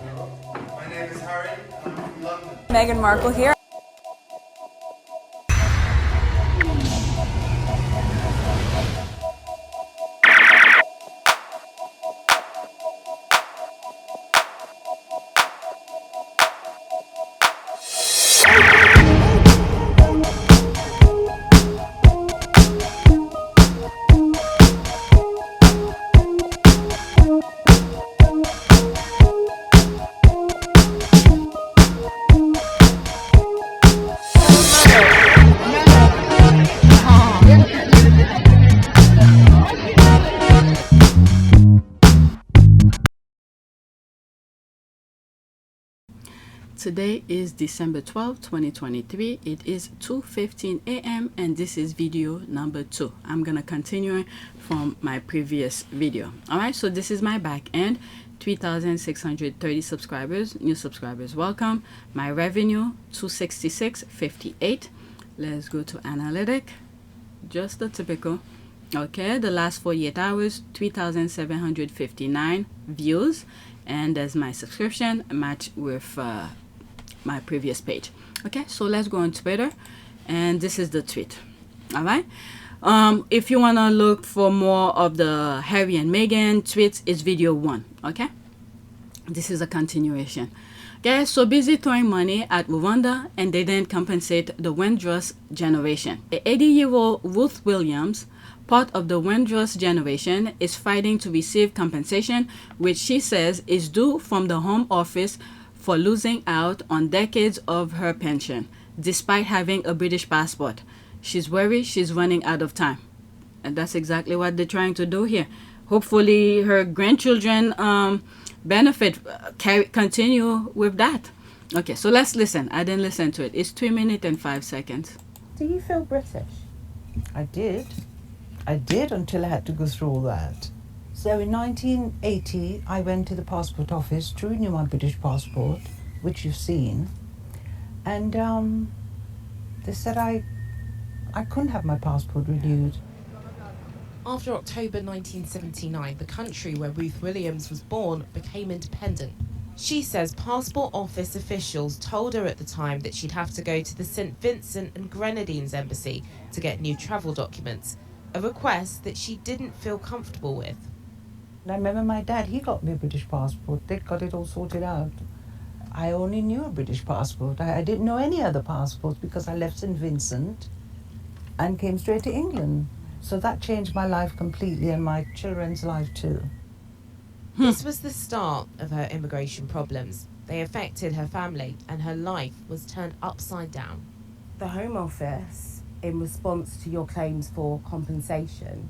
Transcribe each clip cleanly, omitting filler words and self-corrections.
My name is Harry, and I'm from London. Meghan Markle here. Today is December 12, 2023. It is 2:15 a.m. and this is video number 2. I'm gonna continue from my previous video. Alright, so this is my back end. 3,630 subscribers, new subscribers, welcome. My revenue 266.58. Let's go to analytic. Just the typical. Okay, the last 48 hours, 3,759 views, and there's my subscription match with my previous page. Okay, so let's go on Twitter, and this is the tweet. All right, if you want to look for more of the Harry and Meghan tweets, it's video 1. Okay, this is a continuation. Okay, so busy throwing money at Rwanda, and they didn't compensate the Windrush generation. The 80-year-old Ruth Williams, part of the Windrush generation, is fighting to receive compensation, which she says is due from the Home Office for losing out on decades of her pension, despite having a British passport. She's worried she's running out of time. And that's exactly what they're trying to do here. Hopefully her grandchildren benefit, continue with that. Okay, so let's listen. I didn't listen to it. It's 3 minutes and 5 seconds. Do you feel British? I did until I had to go through all that. So in 1980, I went to the passport office to renew my British passport, which you've seen, and they said I couldn't have my passport renewed. After October 1979, the country where Ruth Williams was born became independent. She says passport office officials told her at the time that she'd have to go to the St. Vincent and Grenadines embassy to get new travel documents, a request that she didn't feel comfortable with. And I remember my dad, he got me a British passport. They got it all sorted out. I only knew a British passport. I didn't know any other passports because I left St. Vincent and came straight to England. So that changed my life completely and my children's life too. This was the start of her immigration problems. They affected her family and her life was turned upside down. The Home Office, in response to your claims for compensation,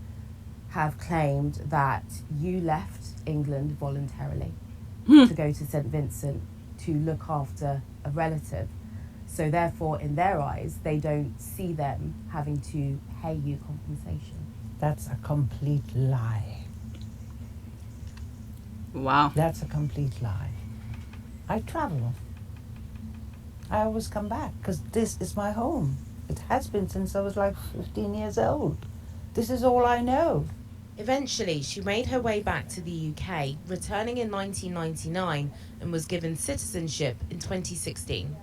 have claimed that you left England voluntarily to go to St. Vincent to look after a relative. So therefore, in their eyes, they don't see them having to pay you compensation. That's a complete lie. Wow. That's a complete lie. I travel. I always come back because this is my home. It has been since I was like 15 years old. This is all I know. Eventually, she made her way back to the UK, returning in 1999 and was given citizenship in 2016.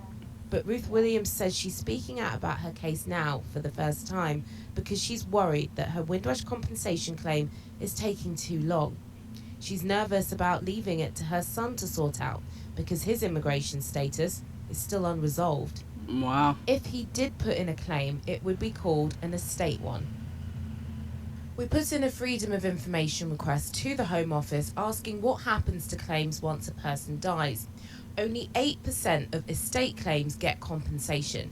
But Ruth Williams says she's speaking out about her case now for the first time because she's worried that her Windrush compensation claim is taking too long. She's nervous about leaving it to her son to sort out because his immigration status is still unresolved. Wow. If he did put in a claim, it would be called an estate one. We put in a Freedom of Information request to the Home Office asking what happens to claims once a person dies. Only 8% of estate claims get compensation.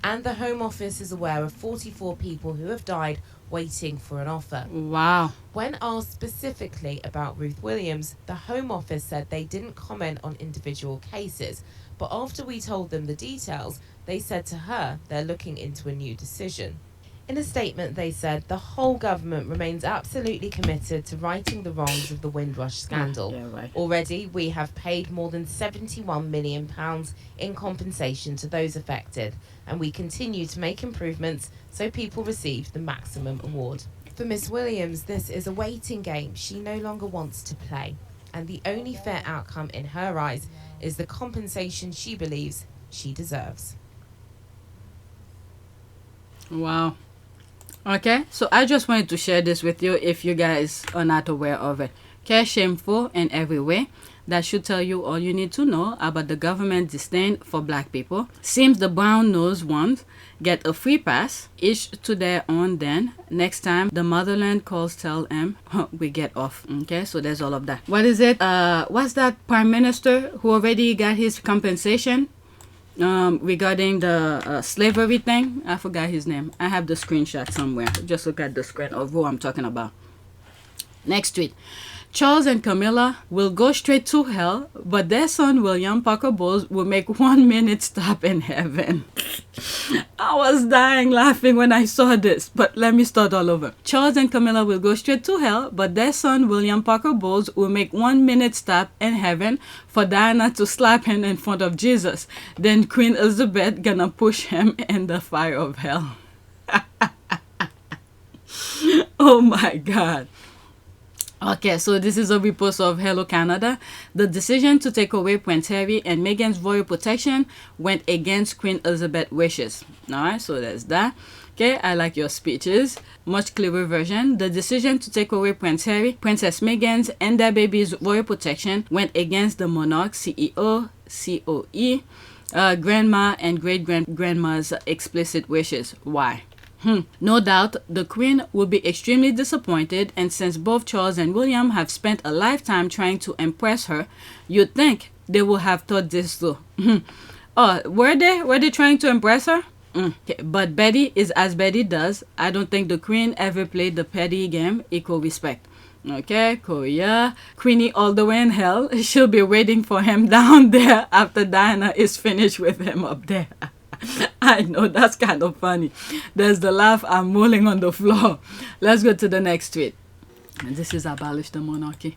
And the Home Office is aware of 44 people who have died waiting for an offer. Wow. When asked specifically about Ruth Williams, the Home Office said they didn't comment on individual cases, but after we told them the details, they said to her they're looking into a new decision. In a statement, they said the whole government remains absolutely committed to righting the wrongs of the Windrush scandal. Yeah, right. Already, we have paid more than £71 million in compensation to those affected, and we continue to make improvements so people receive the maximum award. For Miss Williams, this is a waiting game she no longer wants to play. and the only fair outcome in her eyes is the compensation she believes she deserves. Wow. Okay, so I just wanted to share this with you if you guys are not aware of it. Okay, shameful in every way. That should tell you all you need to know about the government disdain for black people. Seems the brown-nosed ones get a free pass, each to their own then. Next time the motherland calls, tell them we get off. Okay, so there's all of that. What is it? What's that prime minister who already got his compensation? Regarding the slavery thing, I forgot his name. I have the screenshot somewhere. Just look at the screen of who I'm talking about. Next tweet. Charles and Camilla will go straight to hell, but their son William Parker Bowles will make 1 minute stop in heaven. I was dying laughing when I saw this, but let me start all over. Charles and Camilla will go straight to hell, but their son William Parker Bowles will make 1 minute stop in heaven for Diana to slap him in front of Jesus. Then Queen Elizabeth gonna push him in the fire of hell. Oh my God. Okay, so this is a repost of Hello Canada. The decision to take away Prince Harry and Meghan's royal protection went against Queen Elizabeth's wishes. Alright, so there's that. Okay, I like your speeches. Much clearer version. The decision to take away Prince Harry, Princess Meghan's, and their baby's royal protection went against the monarch, CEO, COE, grandma, and great-grandma's explicit wishes. Why? No doubt, the Queen will be extremely disappointed, and since both Charles and William have spent a lifetime trying to impress her, you'd think they would have thought this too. Oh, were they? Were they trying to impress her? Okay, but Betty is as Betty does. I don't think the Queen ever played the petty game. Equal respect. Okay, Korea. Queenie all the way in hell. She'll be waiting for him down there after Diana is finished with him up there. I know, that's kind of funny. There's the laugh. I'm rolling on the floor. Let's go to the next tweet. And this is Abolish the Monarchy.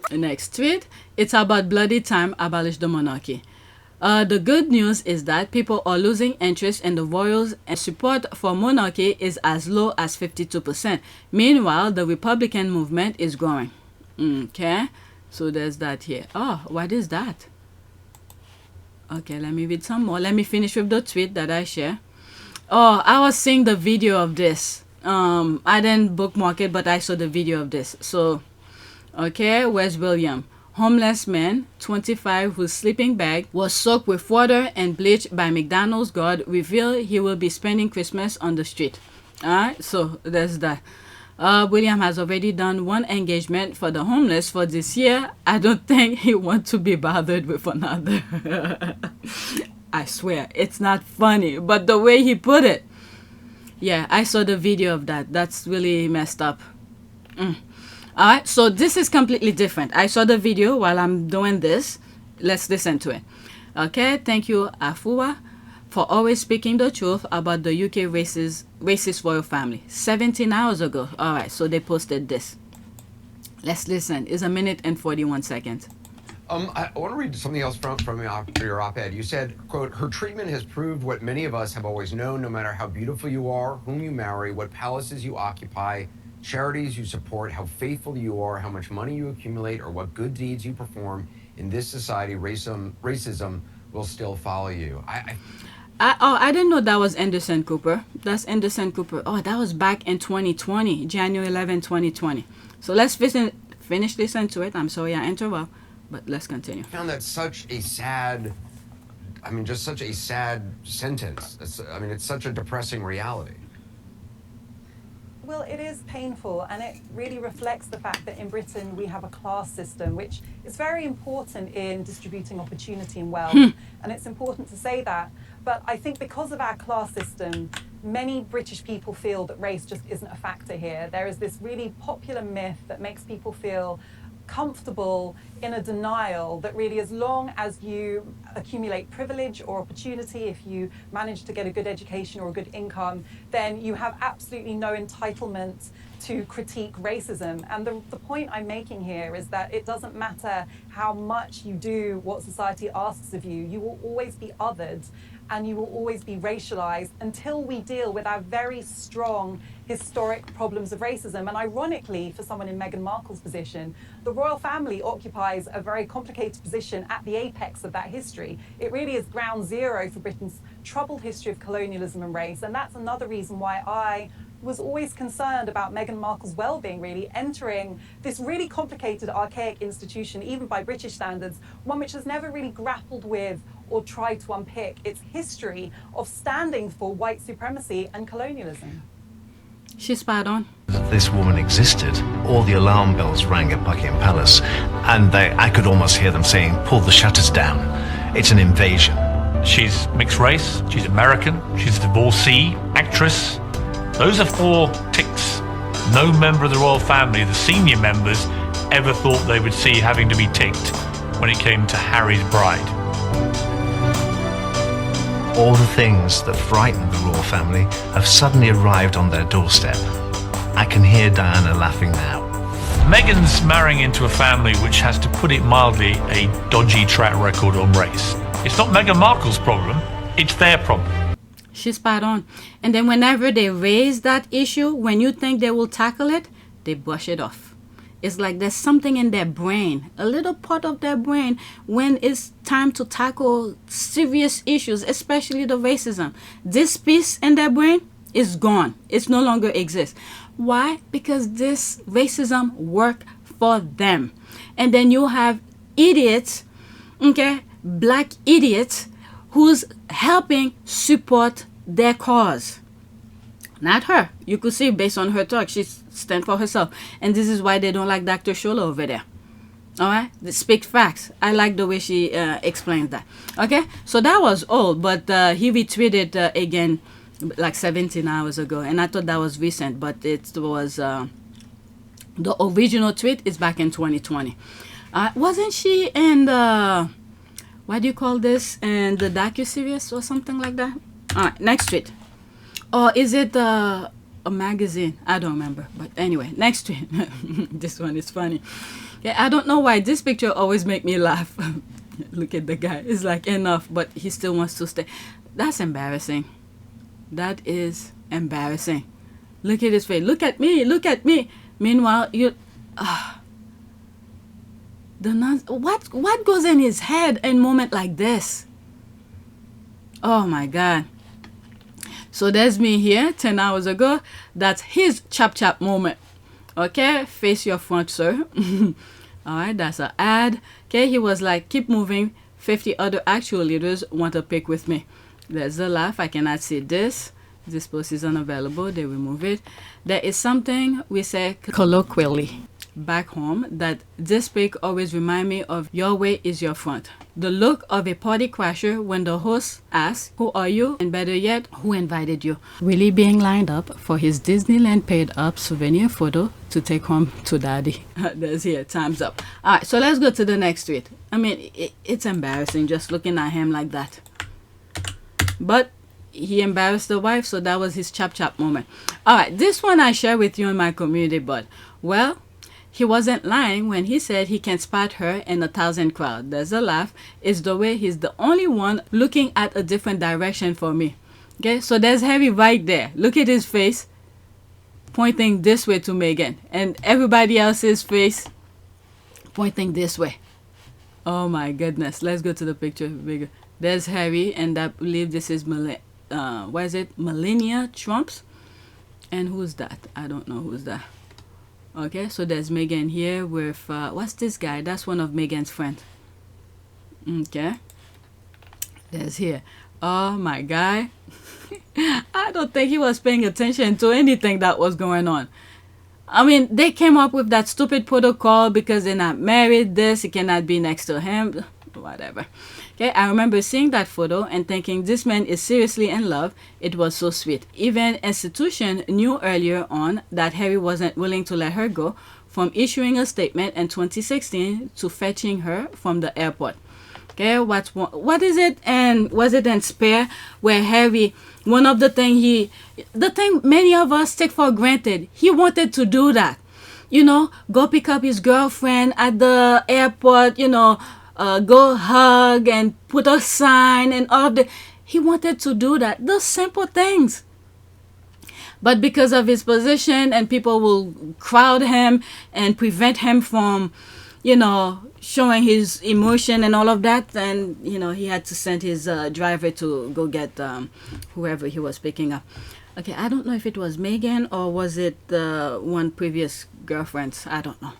The next tweet, it's about bloody time, Abolish the Monarchy. The good news is that people are losing interest in the royals and support for monarchy is as low as 52%. Meanwhile, the Republican movement is growing. Okay, so there's that here. Oh, what is that? Okay, let me read some more. Let me finish with the tweet that I share. Oh, I was seeing the video of this. I didn't bookmark it, but I saw the video of this. So, okay, where's William? Homeless man, 25, whose sleeping bag was soaked with water and bleach by McDonald's guard, revealed he will be spending Christmas on the street. Alright, so there's that. William has already done one engagement for the homeless for this year. I don't think he wants to be bothered with another. I swear, it's not funny, but the way he put it. Yeah, I saw the video of that. That's really messed up. Alright, so this is completely different. I saw the video while I'm doing this. Let's listen to it. Okay, thank you, Afua, for always speaking the truth about the UK racist royal family. 17 hours ago. Alright, so they posted this. Let's listen. It's 1 minute and 41 seconds. I want to read something else from your op-ed. You said, quote, her treatment has proved what many of us have always known, no matter how beautiful you are, whom you marry, what palaces you occupy, charities you support, how faithful you are, how much money you accumulate, or what good deeds you perform in this society, racism will still follow you. I didn't know that was Anderson Cooper. That's Anderson Cooper. Oh, that was back in 2020, January 11, 2020. So let's finish listening to it. I'm sorry I interrupt, but let's continue. I found that such a sad, just such a sad sentence. It's such a depressing reality. Well, it is painful, and it really reflects the fact that in Britain we have a class system, which is very important in distributing opportunity and wealth, and it's important to say that. But I think because of our class system, many British people feel that race just isn't a factor here. There is this really popular myth that makes people feel comfortable in a denial that really, as long as you accumulate privilege or opportunity, if you manage to get a good education or a good income, then you have absolutely no entitlement to critique racism. And the point I'm making here is that it doesn't matter how much you do what society asks of you, you will always be othered. and you will always be racialized until we deal with our very strong historic problems of racism. And ironically, for someone in Meghan Markle's position, the royal family occupies a very complicated position at the apex of that history. It really is ground zero for Britain's troubled history of colonialism and race. And that's another reason why I was always concerned about Meghan Markle's well-being, really, entering this really complicated, archaic institution, even by British standards, one which has never really grappled with or tried to unpick its history of standing for white supremacy and colonialism. She's spot on. This woman existed, all the alarm bells rang at Buckingham Palace, and I could almost hear them saying, pull the shutters down. It's an invasion. She's mixed race, she's American, she's a divorcee, actress. Those are 4 ticks. No member of the royal family, the senior members, ever thought they would see having to be ticked when it came to Harry's bride. All the things that frightened the royal family have suddenly arrived on their doorstep. I can hear Diana laughing now. Meghan's marrying into a family which has, to put it mildly, a dodgy track record on race. It's not Meghan Markle's problem, it's their problem. She's spot on. And then whenever they raise that issue, when you think they will tackle it, they brush it off. It's like there's something in their brain, a little part of their brain, when it's time to tackle serious issues, especially the racism. This piece in their brain is gone. It no longer exists. Why? Because this racism worked for them. And then you have idiots, okay, black idiots, who's helping support their cause. Not her. You could see based on her talk, she stands for herself. And this is why they don't like Dr. Shool over there. All right? They speak facts. I like the way she explained that. Okay? So that was old, but he retweeted again like 17 hours ago. And I thought that was recent, but it was the original tweet is back in 2020. Wasn't she in the, what do you call this, in the docu-series or something like that? All right, next tweet. Or is it a magazine? I don't remember. But anyway, next tweet. This one is funny. Yeah, I don't know why this picture always make me laugh. Look at the guy. It's like enough, but he still wants to stay. That's embarrassing. That is embarrassing. Look at his face. Look at me. Look at me. Meanwhile, you... what goes in his head in a moment like this? Oh my God. So there's me here 10 hours ago. That's his chap moment. Okay, face your front, sir. All right, that's an ad. Okay, he was like, keep moving. 50 other actual leaders want a pic with me. There's a laugh. I cannot see this. This post is unavailable. They remove it. There is something we say colloquially back home that this pic always remind me of your way is your front. The look of a party crasher when the host asks, who are you? And better yet, who invited you? Really being lined up for his Disneyland paid up souvenir photo to take home to daddy. There's here, time's up. All right, so let's go to the next tweet. I mean, it's embarrassing just looking at him like that. But he embarrassed the wife, so that was his chap moment. All right, this one I share with you in my community, but, well, he wasn't lying when he said he can spot her in 1,000 crowd. There's a laugh. It's the way he's the only one looking at a different direction for me. Okay, so there's Harry right there. Look at his face pointing this way to Meghan, and everybody else's face pointing this way. Oh my goodness. Let's go to the picture bigger. There's Harry, and I believe this is what is it? Melania Trump's. And who's that? I don't know who's that. Okay, so there's Meghan here with, what's this guy? That's one of Meghan's friends. Okay. There's here. Oh, my guy. I don't think he was paying attention to anything that was going on. I mean, they came up with that stupid protocol because they're not married. This, he cannot be next to him. Whatever. Okay, I remember seeing that photo and thinking this man is seriously in love. It was so sweet. Even institution knew earlier on that Harry wasn't willing to let her go, from issuing a statement in 2016 to fetching her from the airport. Okay, what is it? And was it in Spare where Harry, one of the thing many of us take for granted, he wanted to do that. You know, go pick up his girlfriend at the airport, you know, go hug and put a sign and all of the. He wanted to do that. Those simple things. But because of his position and people will crowd him and prevent him from, showing his emotion and all of that, and, he had to send his driver to go get whoever he was picking up. Okay, I don't know if it was Meghan or was it one previous girlfriend. I don't know.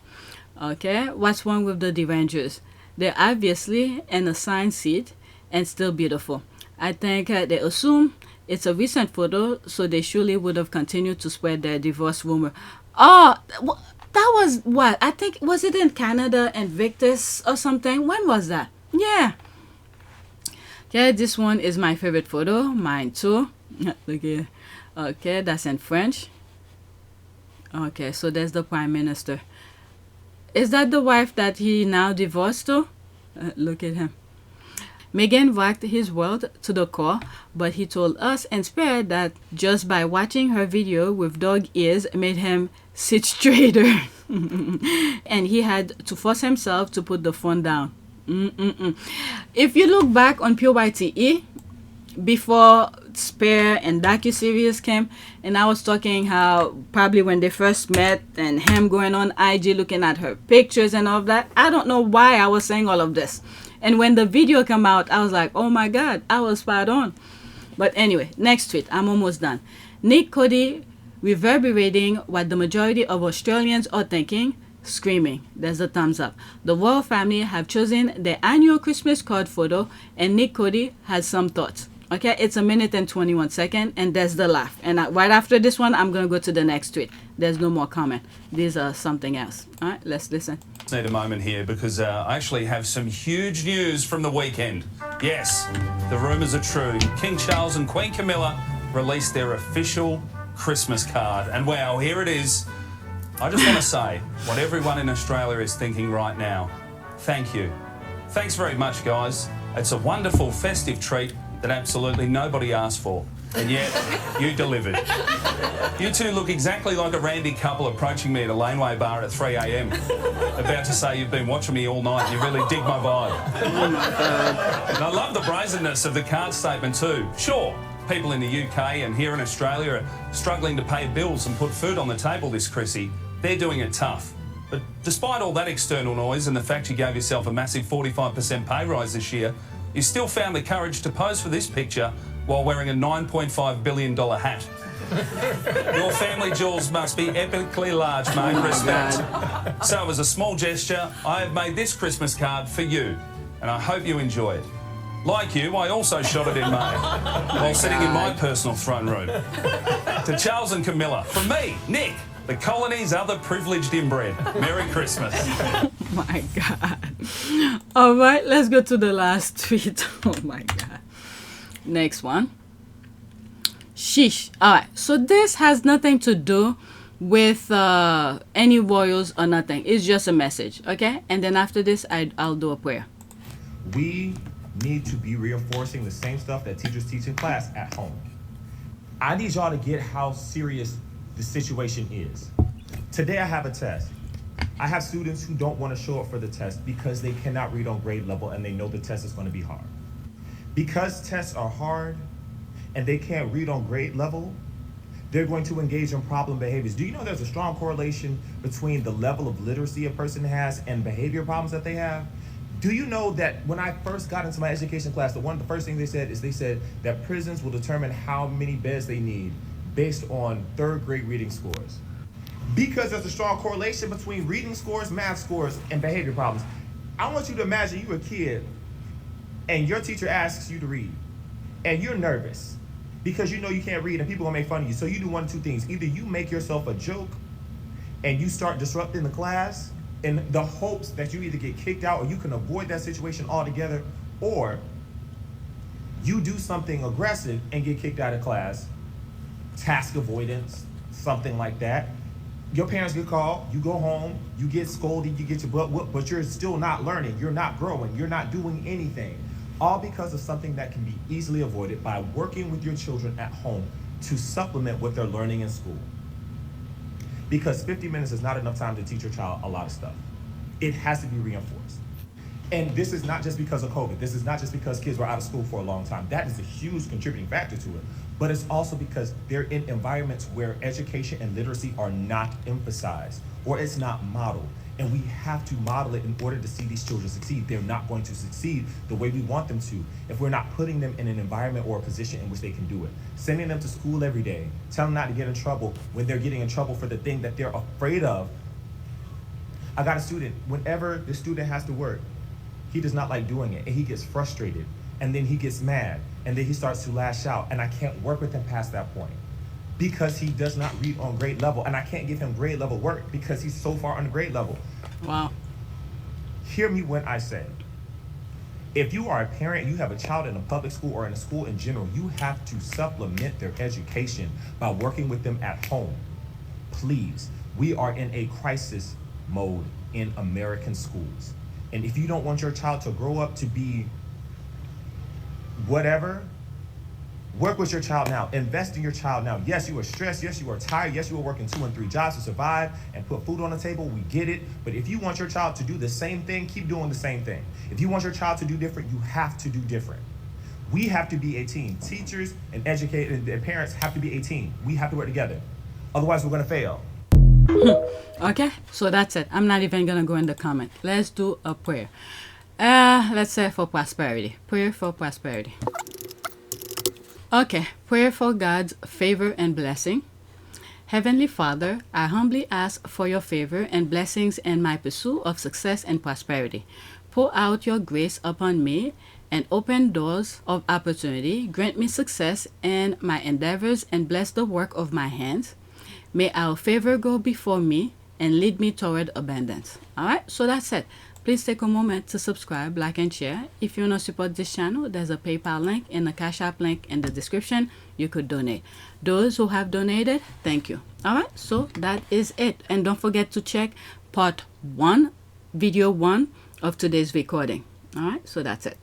Okay, what's wrong with the Derangers? They're obviously in a assigned seat and still beautiful. I think they assume it's a recent photo, so they surely would have continued to spread their divorce rumor. Oh, that was what? I think, was it in Canada and Victus or something? When was that? Yeah. Okay, this one is my favorite photo. Mine too. Look here. Okay, that's in French. Okay, so there's the Prime Minister. Is that the wife that he now divorced to? Look at him. Meghan rocked his world to the core, but he told us in spirit that just by watching her video with dog ears made him sit straighter. And he had to force himself to put the phone down. If you look back on PYTE, before Spare and docuseries came, and I was talking how probably when they first met and him going on IG looking at her pictures and all of that, I don't know why I was saying all of this. And when the video came out, I was like, oh my God, I was spot on. But anyway, next tweet. I'm almost done. Nick CODY reverberating what the majority of Australians are thinking, screaming. There's a thumbs up. The royal family have chosen their annual Christmas card photo, and Nick CODY has some thoughts. Okay, it's 1 minute and 21 seconds, and there's the laugh. And right after this one, I'm going to go to the next tweet. There's no more comment. These are something else. All right, let's listen. Need a moment here because I actually have some huge news from the weekend. Yes, the rumours are true. King Charles and Queen Camilla released their official Christmas card. And wow, here it is. I just want to say what everyone in Australia is thinking right now. Thank you. Thanks very much, guys. It's a wonderful festive treat that absolutely nobody asked for. And yet, you delivered. You two look exactly like a randy couple approaching me at a laneway bar at 3 a.m. About to say you've been watching me all night and you really dig my vibe. Oh my God. And I love the brazenness of the card statement too. Sure, people in the UK and here in Australia are struggling to pay bills and put food on the table this Chrissy. They're doing it tough. But despite all that external noise and the fact you gave yourself a massive 45% pay rise this year, you still found the courage to pose for this picture while wearing a $9.5 billion hat. Your family jewels must be epically large, mate. Respect. So as a small gesture, I have made this Christmas card for you, and I hope you enjoy it. Like you, I also shot it in May while sitting in my personal throne room. To Charles and Camilla, from me, Nick, the colony's other privileged inbred. Merry Christmas. Oh my God. All right, let's go to the last tweet. Oh my God. Next one. SHEESH. All right, so this has nothing to do with any royals or nothing. It's just a message, okay? And then after this, I'll do a prayer. We need to be reinforcing the same stuff that teachers teach in class at home. I need y'all to get how serious the situation is. Today I have a test. I have students who don't want to show up for the test because they cannot read on grade level and they know the test is going to be hard. Because tests are hard and they can't read on grade level, they're going to engage in problem behaviors. Do you know there's a strong correlation between the level of literacy a person has and behavior problems that they have? Do you know that when I first got into my education class, one of the first things they said that prisons will determine how many beds they need based on third grade reading scores. Because there's a strong correlation between reading scores, math scores, and behavior problems. I want you to imagine you're a kid and your teacher asks you to read and you're nervous because you know you can't read and people are gonna make fun of you. So you do one of two things. Either you make yourself a joke and you start disrupting the class in the hopes that you either get kicked out or you can avoid that situation altogether, or you do something aggressive and get kicked out of class, task avoidance, something like that. Your parents get called, you go home, you get scolded, you get your butt whooped, but you're still not learning, you're not growing, you're not doing anything. All because of something that can be easily avoided by working with your children at home to supplement what they're learning in school. Because 50 minutes is not enough time to teach your child a lot of stuff. It has to be reinforced. And this is not just because of COVID. This is not just because kids were out of school for a long time. That is a huge contributing factor to it. But it's also because they're in environments where education and literacy are not emphasized, or it's not modeled. And we have to model it in order to see these children succeed. They're not going to succeed the way we want them to if we're not putting them in an environment or a position in which they can do it. Sending them to school every day, telling them not to get in trouble when they're getting in trouble for the thing that they're afraid of. I got a student, whenever the student has to work, he does not like doing it, and he gets frustrated, and then he gets mad, and then he starts to lash out, and I can't work with him past that point because he does not read on grade level, and I can't give him grade level work because he's so far on the grade level. Wow. Hear me when I say, if you are a parent, you have a child in a public school or in a school in general, you have to supplement their education by working with them at home. Please, we are in a crisis mode in American schools. And if you don't want your child to grow up to be whatever, work with your child now. Invest in your child now. Yes, you are stressed. Yes, you are tired. Yes, you are working 2 and 3 jobs to survive and put food on the table. We get it. But if you want your child to do the same thing, keep doing the same thing. If you want your child to do different, you have to do different. We have to be a team. Teachers and educators and parents have to be a team. We have to work together. Otherwise, we're going to fail. Okay, so that's it. I'm not even gonna go in the comment. Let's do a prayer. Let's say for prosperity. Prayer for prosperity. Okay, prayer for God's favor and blessing. Heavenly Father, I humbly ask for your favor and blessings in my pursuit of success and prosperity. Pour out your grace upon me and open doors of opportunity. Grant me success in my endeavors and bless the work of my hands. May our favor go before me and lead me toward abundance. All right, so that's it. Please take a moment to subscribe, like, and share. If you want to support this channel, there's a PayPal link and a Cash App link in the description. You could donate. Those who have donated, thank you. All right, so that is it. And don't forget to check part 1, video 1 of today's recording. All right, so that's it.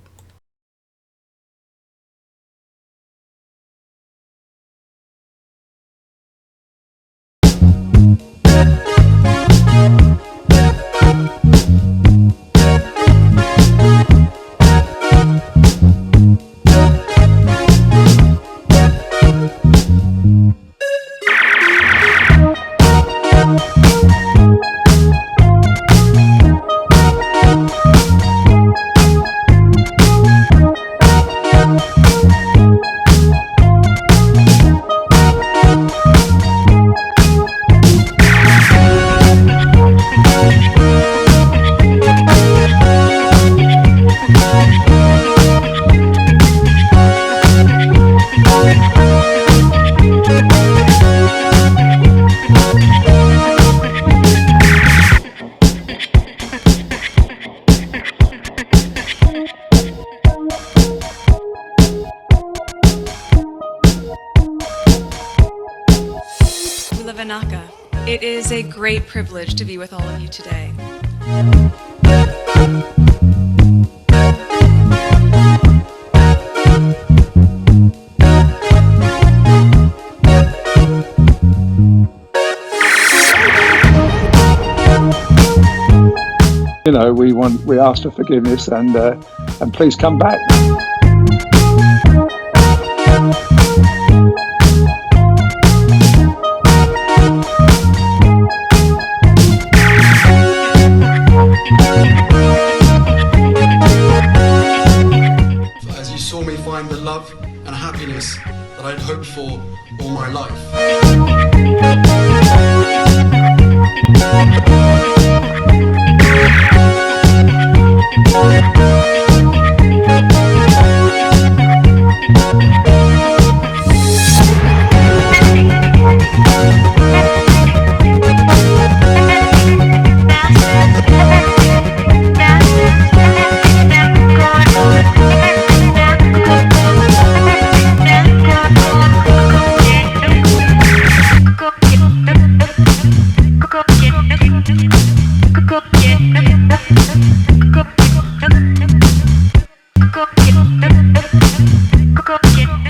It is a great privilege to be with all of you today. You know, we ask for forgiveness and please come back. As you saw me find the love and happiness that I'd hoped for all my life.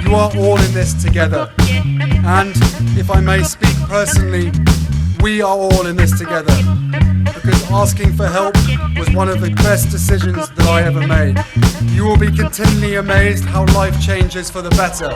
You are all in this together, and if I may speak personally, we are all in this together. Because asking for help was one of the best decisions that I ever made. You will be continually amazed how life changes for the better